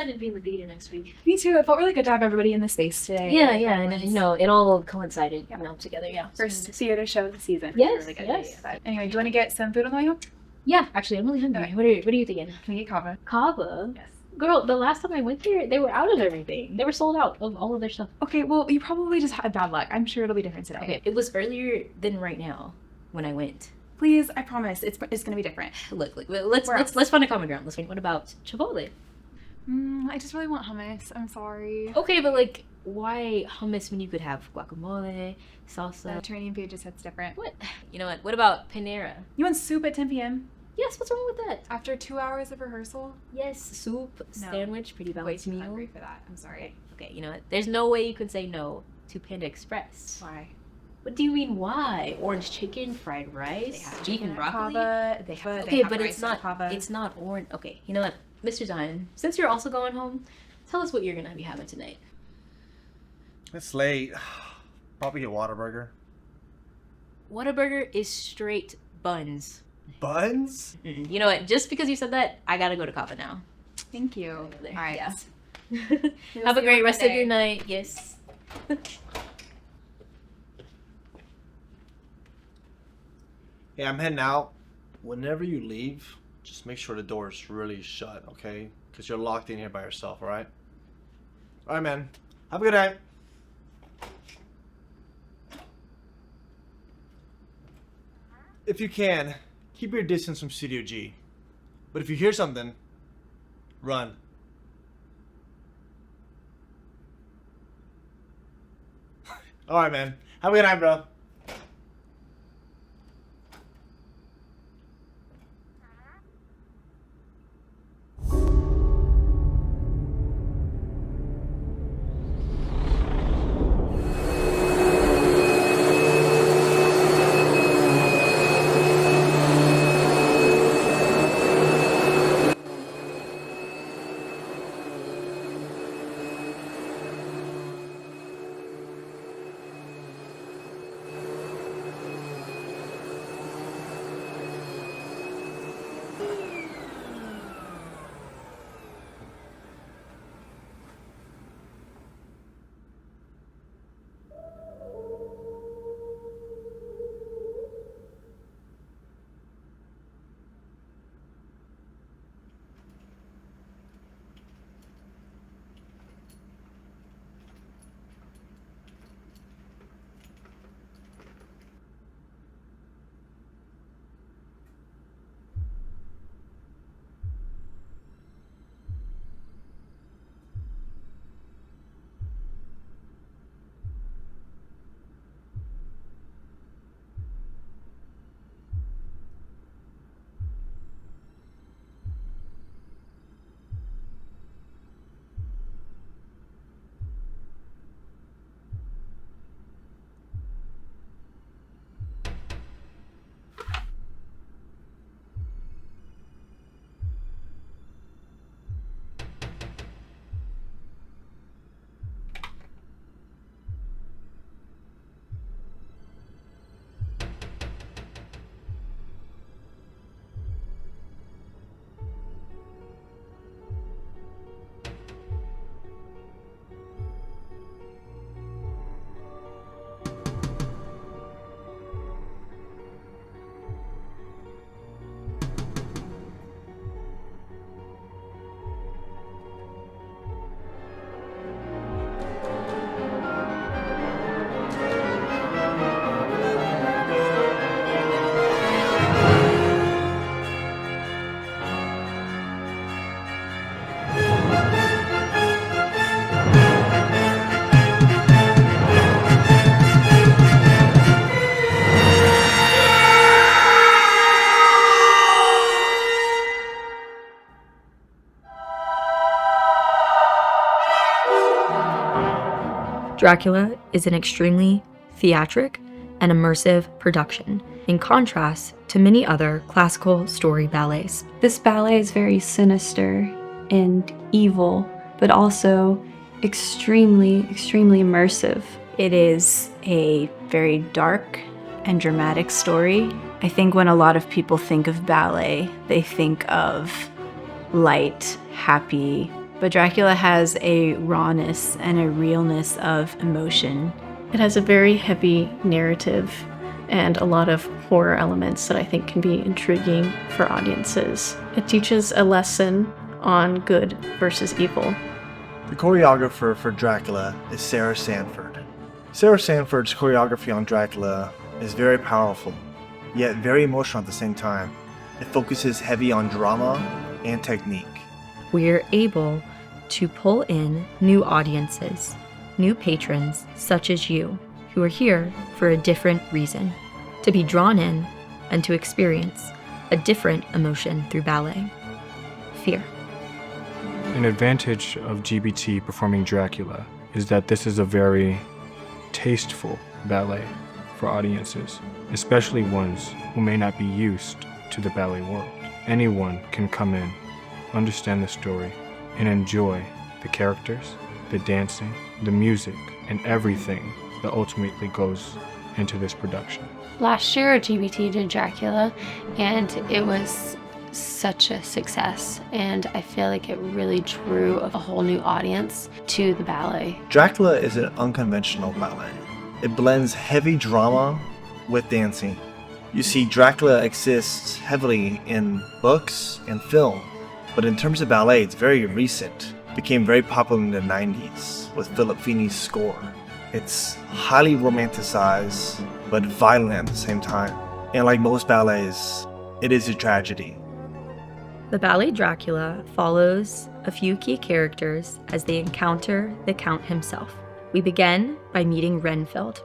excited to be in the theater next week. Me too. It felt really good to have everybody in the space today. Yeah, and it all coincided, together, yeah. First theater show of the season. Yes, really good. yes. Anyway, do you want to get some food on the way home? Yeah, actually, I'm really hungry. Okay. What are you thinking? Can we get kava? Kava? Yes. Girl, the last time I went there, they were out of everything. They were sold out of all of their stuff. Okay, well, you probably just had bad luck. I'm sure it'll be different today. Okay, it was earlier than right now when I went. Please, I promise, it's gonna be different. Look, let's find a common ground. What about Chipotle? I just really want hummus. I'm sorry. Okay, but why hummus when you could have guacamole, salsa? The Mediterranean food just hits different. What? You know what? What about Panera? You want soup at 10 p.m.? Yes, what's wrong with that? After 2 hours of rehearsal? Yes, soup, sandwich, pretty balanced meal. Way too hungry for that. I'm sorry. Okay, you know what? There's no way you can say no to Panda Express. Why? What do you mean why? Orange chicken, fried rice, beef and broccoli? Kava. Okay, but it's not orange. Okay, you know what? Mr. Zion, since you're also going home, tell us what you're gonna be having tonight. It's late. Probably get Whataburger. Whataburger is straight buns. Buns? You know what? Just because you said that, I gotta go to Kava now. Thank you. All right. Yeah. Have a great rest of your night. Yes. Hey, I'm heading out. Whenever you leave, just make sure the door is really shut, okay? Because you're locked in here by yourself, alright? Alright, man. Have a good night. If you can, keep your distance from Studio G. But if you hear something, run. Alright, man. Have a good night, bro. Dracula is an extremely theatric and immersive production, in contrast to many other classical story ballets. This ballet is very sinister and evil, but also extremely immersive. It is a very dark and dramatic story. I think when a lot of people think of ballet, they think of light, happy but Dracula has a rawness and a realness of emotion. It has a very heavy narrative and a lot of horror elements that I think can be intriguing for audiences. It teaches a lesson on good versus evil. The choreographer for Dracula is Sara Sanford. Sara Sanford's choreography on Dracula is very powerful, yet very emotional at the same time. It focuses heavy on drama and technique. We're able to pull in new audiences, new patrons such as you, who are here for a different reason, to be drawn in and to experience a different emotion through ballet: fear. An advantage of GBT performing Dracula is that this is a very tasteful ballet for audiences, especially ones who may not be used to the ballet world. Anyone can come in, understand the story, and enjoy the characters, the dancing, the music, and everything that ultimately goes into this production. Last year, GBT did Dracula, and it was such a success, and I feel like it really drew a whole new audience to the ballet. Dracula is an unconventional ballet. It blends heavy drama with dancing. You see, Dracula exists heavily in books and film, but in terms of ballet, it's very recent. It became very popular in the 90s with Philip Feeney's score. It's highly romanticized, but violent at the same time. And like most ballets, it is a tragedy. The ballet Dracula follows a few key characters as they encounter the Count himself. We begin by meeting Renfield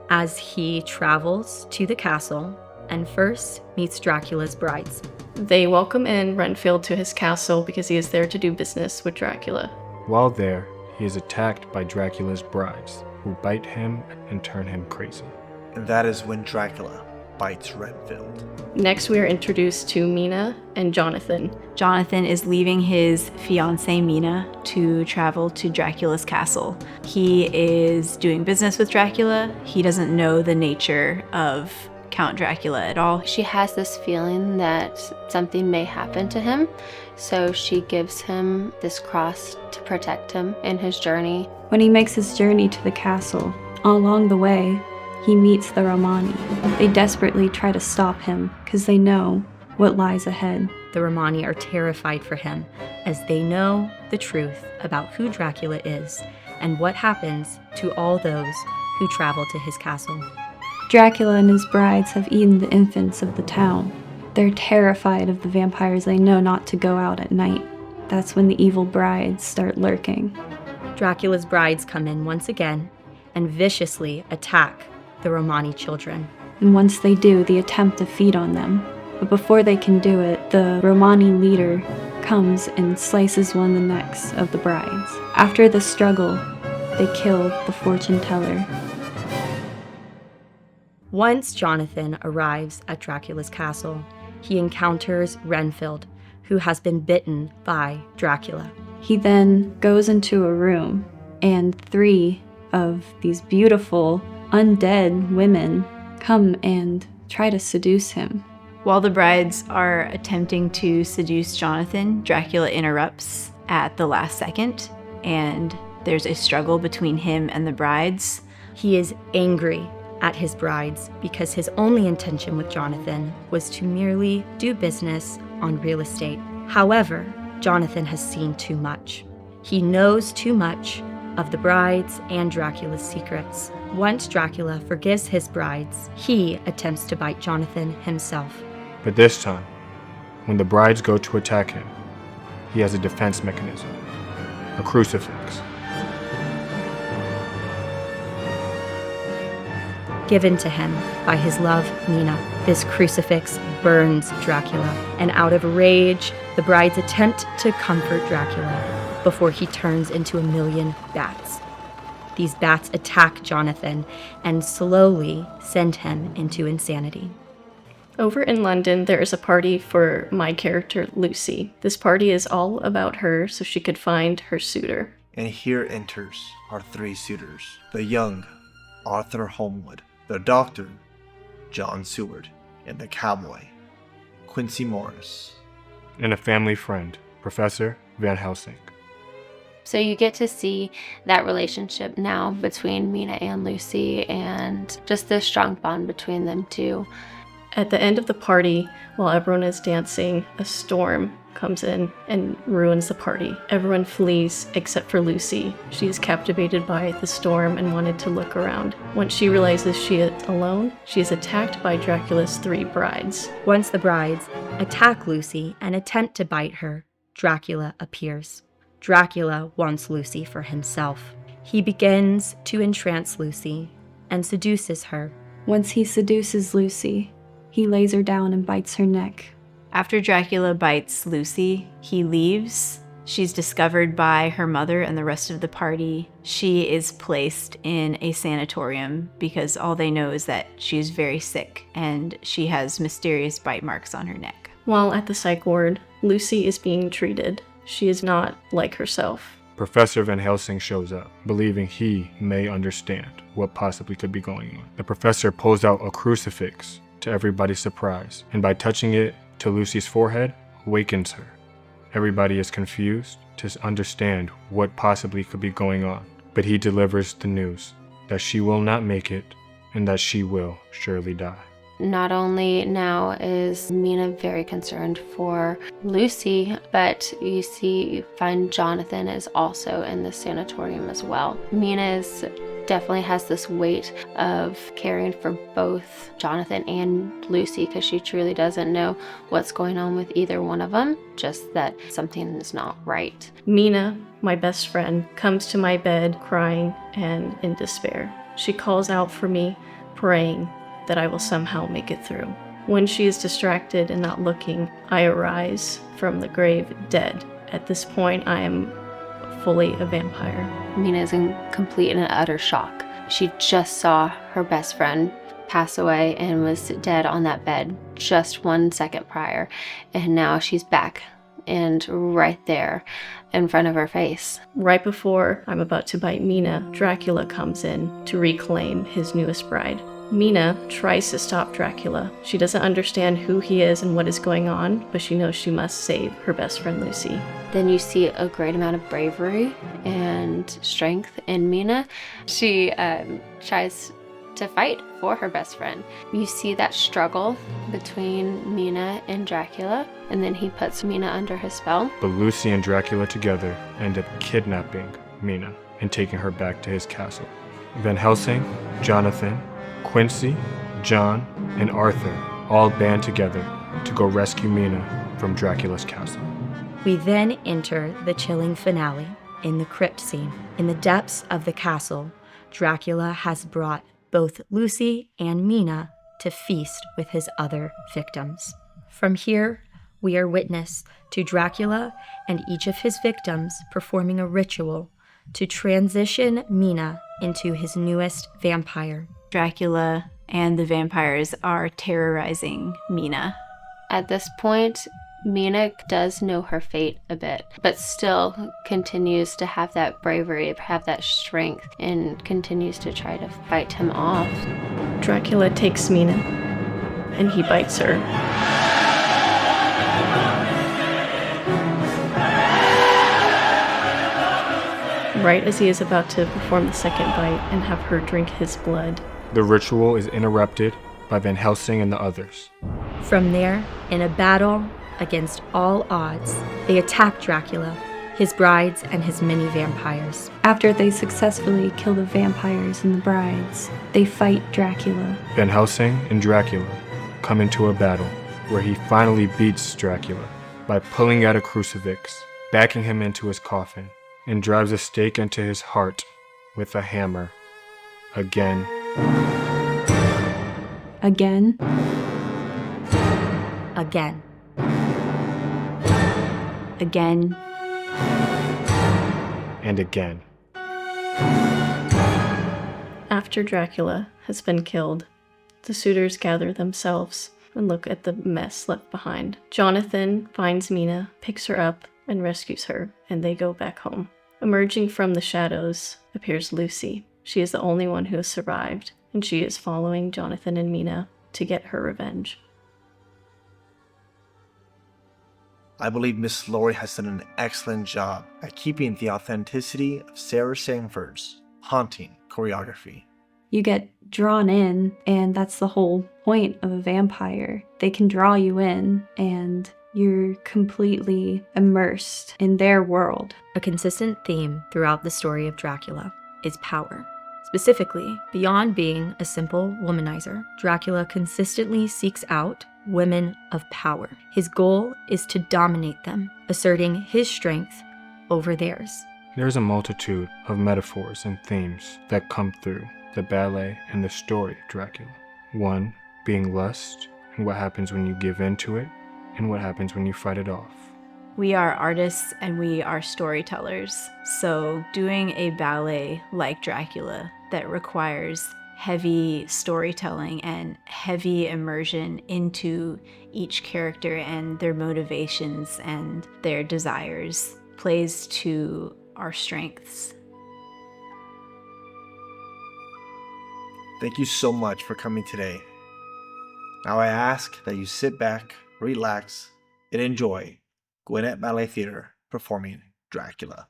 as he travels to the castle and first meets Dracula's brides. They welcome in Renfield to his castle because he is there to do business with Dracula. While there, he is attacked by Dracula's brides, who bite him and turn him crazy. And that is when Dracula bites Renfield. Next, we are introduced to Mina and Jonathan. Jonathan is leaving his fiancée Mina to travel to Dracula's castle. He is doing business with Dracula. He doesn't know the nature of Count Dracula at all. She has this feeling that something may happen to him, so she gives him this cross to protect him in his journey. When he makes his journey to the castle, along the way, he meets the Romani. They desperately try to stop him because they know what lies ahead. The Romani are terrified for him as they know the truth about who Dracula is and what happens to all those who travel to his castle. Dracula and his brides have eaten the infants of the town. They're terrified of the vampires. They know not to go out at night. That's when the evil brides start lurking. Dracula's brides come in once again and viciously attack the Romani children. And once they do, they attempt to feed on them. But before they can do it, the Romani leader comes and slices one of the necks of the brides. After the struggle, they kill the fortune teller. Once Jonathan arrives at Dracula's castle, he encounters Renfield, who has been bitten by Dracula. He then goes into a room, and 3 of these beautiful undead women come and try to seduce him. While the brides are attempting to seduce Jonathan, Dracula interrupts at the last second, and there's a struggle between him and the brides. He is angry at his brides because his only intention with Jonathan was to merely do business on real estate. However, Jonathan has seen too much. He knows too much of the brides and Dracula's secrets. Once Dracula forgives his brides, he attempts to bite Jonathan himself. But this time, when the brides go to attack him, he has a defense mechanism, a crucifix. Given to him by his love, Mina, this crucifix burns Dracula, and out of rage, the brides attempt to comfort Dracula before he turns into 1,000,000 bats. These bats attack Jonathan and slowly send him into insanity. Over in London, there is a party for my character, Lucy. This party is all about her so she could find her suitor. And here enters our 3 suitors. The young Arthur Holmwood, the doctor, John Seward, and the cowboy, Quincy Morris. And a family friend, Professor Van Helsing. So you get to see that relationship now between Mina and Lucy and just the strong bond between them two. At the end of the party, while everyone is dancing, a storm comes in and ruins the party. Everyone flees except for Lucy. She is captivated by the storm and wanted to look around. Once she realizes she is alone, she is attacked by Dracula's 3 brides. Once the brides attack Lucy and attempt to bite her, Dracula appears. Dracula wants Lucy for himself. He begins to entrance Lucy and seduces her. Once he seduces Lucy, he lays her down and bites her neck. After Dracula bites Lucy, he leaves. She's discovered by her mother and the rest of the party. She is placed in a sanatorium because all they know is that she's very sick and she has mysterious bite marks on her neck. While at the psych ward, Lucy is being treated. She is not like herself. Professor Van Helsing shows up, believing he may understand what possibly could be going on. The professor pulls out a crucifix to everybody's surprise, and by touching it to Lucy's forehead, awakens her. Everybody is confused to understand what possibly could be going on, but he delivers the news that she will not make it and that she will surely die. Not only now is Mina very concerned for Lucy, but you find Jonathan is also in the sanatorium as well. Mina definitely has this weight of caring for both Jonathan and Lucy because she truly doesn't know what's going on with either one of them, just that something is not right. Mina, my best friend, comes to my bed crying and in despair. She calls out for me, praying that I will somehow make it through. When she is distracted and not looking, I arise from the grave dead. At this point, I am fully a vampire. Mina is in complete and utter shock. She just saw her best friend pass away and was dead on that bed just 1 second prior, and now she's back and right there in front of her face. Right before I'm about to bite Mina, Dracula comes in to reclaim his newest bride. Mina tries to stop Dracula. She doesn't understand who he is and what is going on, but she knows she must save her best friend Lucy. Then you see a great amount of bravery and strength in Mina. She tries to fight for her best friend. You see that struggle between Mina and Dracula, and then he puts Mina under his spell. But Lucy and Dracula together end up kidnapping Mina and taking her back to his castle. Van Helsing, Jonathan, Quincy, John, and Arthur all band together to go rescue Mina from Dracula's castle. We then enter the chilling finale in the crypt scene. In the depths of the castle, Dracula has brought both Lucy and Mina to feast with his other victims. From here, we are witness to Dracula and each of his victims performing a ritual to transition Mina into his newest vampire. Dracula and the vampires are terrorizing Mina. At this point, Mina does know her fate a bit, but still continues to have that bravery, have that strength, and continues to try to fight him off. Dracula takes Mina, and he bites her. Right as he is about to perform the second bite and have her drink his blood, The ritual is interrupted by Van Helsing and the others. From there, in a battle against all odds, they attack Dracula, his brides, and his many vampires. After they successfully kill the vampires and the brides, they fight Dracula. Van Helsing and Dracula come into a battle where he finally beats Dracula by pulling out a crucifix, backing him into his coffin, and drives a stake into his heart with a hammer. Again. Again. Again. Again. And again. After Dracula has been killed, the suitors gather themselves and look at the mess left behind. Jonathan finds Mina, picks her up, and rescues her, and they go back home. Emerging from the shadows appears Lucy. She is the only one who has survived, and she is following Jonathan and Mina to get her revenge. I believe Miss Laurie has done an excellent job at keeping the authenticity of Sarah Sanford's haunting choreography. You get drawn in, and that's the whole point of a vampire. They can draw you in, and you're completely immersed in their world. A consistent theme throughout the story of Dracula is power. Specifically, beyond being a simple womanizer, Dracula consistently seeks out women of power. His goal is to dominate them, asserting his strength over theirs. There's a multitude of metaphors and themes that come through the ballet and the story of Dracula. One being lust, and what happens when you give in to it, and what happens when you fight it off. We are artists and we are storytellers. So doing a ballet like Dracula that requires heavy storytelling and heavy immersion into each character and their motivations and their desires plays to our strengths. Thank you so much for coming today. Now I ask that you sit back, relax, and enjoy Gwinnett Ballet Theatre performing Dracula.